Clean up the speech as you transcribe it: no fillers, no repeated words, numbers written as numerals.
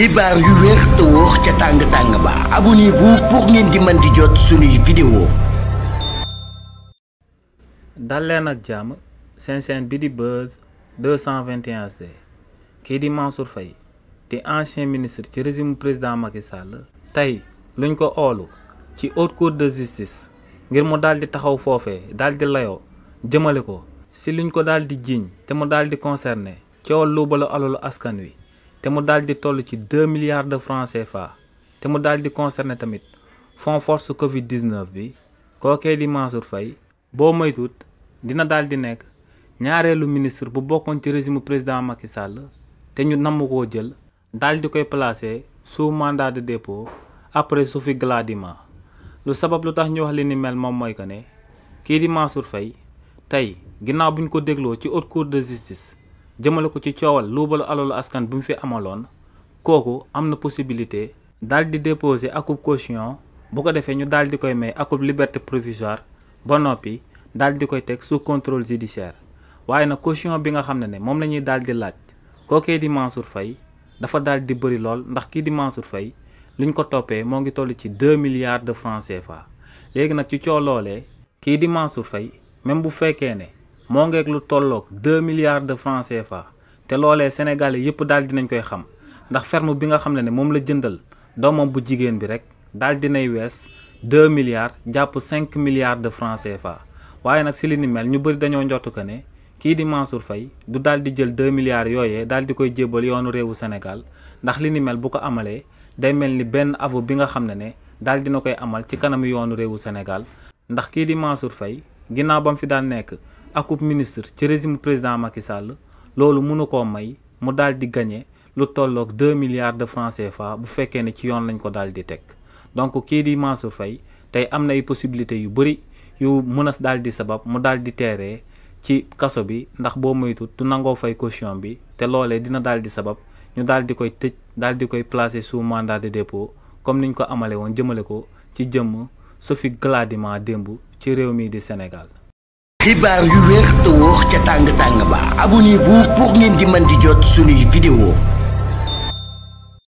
xibaar yu wér te wóor ca tàng ba abonnez-vous pour ngeen di mën di jot suñuy vidéo. dal leen ak jàmm seen chaîne bi di Buzz 221 kii di Mansour Faye di ancien ministre ci régime président Macky Sall tey luñ ko oolu ci haute cour de justice ngir mu daal di taxaw foofee daal di layoo jëmale ko si luñ ko daal di jiiñ te mu daal di concerné coowal luubalu alalu askan wi te mu daal di toll ci 2 milliards de francs CFA te mu daal di concerné tamit fonds force Covid 19 bi kookee di Mansour Faye boo moytuut dina daal di nekk ñaareelu ministre bu bokkoon ci régime président Macky Sall te ñu namm koo jël daal di koy placer sous mandat de dépôt après Sophie Gladima lu sabab lu tax ñu wax li ni mel moom mooy que ne kii di Mansour Faye tey ginnaaw bu ñu ko dégloo ci haute cour de justice jëmale ko ci coowal luubalu alalu askan bu mu fi amaloon kooku am na possibilité daal di déposer akub caution bu ko defee ñu daal di koy may akub liberté provisoire ba noppi daal di koy teg sous contrôle judiciaire waaye nag caution bi nga xam ne moom la ñuy daal di laaj kookee di Mansour Faye dafa daal di bëri lool ndax kii di Mansour Faye liñ ko toppee moo ngi toll ci 2 milliards de francs CFA léegi nag ci coow loolee kii di Mansour Faye même bu fekkee ne moo ngeeg lu tolloog 2 milliards de francs CFA te loolee sénégalais yëpp daal dinañ koy xam ndax ferme bi nga xam ne moom la jëndal doomam bu jigéen bi rek daal dinay wees 2 milliards jàpp 5 milliards de francs CFA waaye nag si li ni mel ñu bëri dañoo njottu que ne kii di Mansour Faye du daal di jël 2 milliards yooyee daal di koy jébbal yoonu réewu Sénégal ndax li ni mel bu ko amalee day mel ni benn aveu bi nga xam ne daal dina koy amal ci kanamu yoonu réewu Sénégal ndax kii di Mansour Faye ginnaaw ba mu fi daan nekk akub ministre ci régime président Macky Sall loolu mënu koo may mu daal di gagné lu tolloog 2 milliards de francs CFA bu fekkee ne ci yoon lañ ko daal di teg donc kii di Mansour Faye tey am na ay possibilités yu bëri yu mën a daal di sabab mu daal di teeree ci kaso bi ndax boo moytut du nangoo fay caution bi te loolee dina daal di sabab ñu daal di koy tëj daal di koy placer sous mandat de dépôt comme niñ ko amale woon jëmale ko ci jëmm Sophie Gladima démb ci réew mi di Sénégal. xibaar yu wér te wóor ca tàng ba abonnez-vous pour ngeen di mën di jot suñuy vidéo.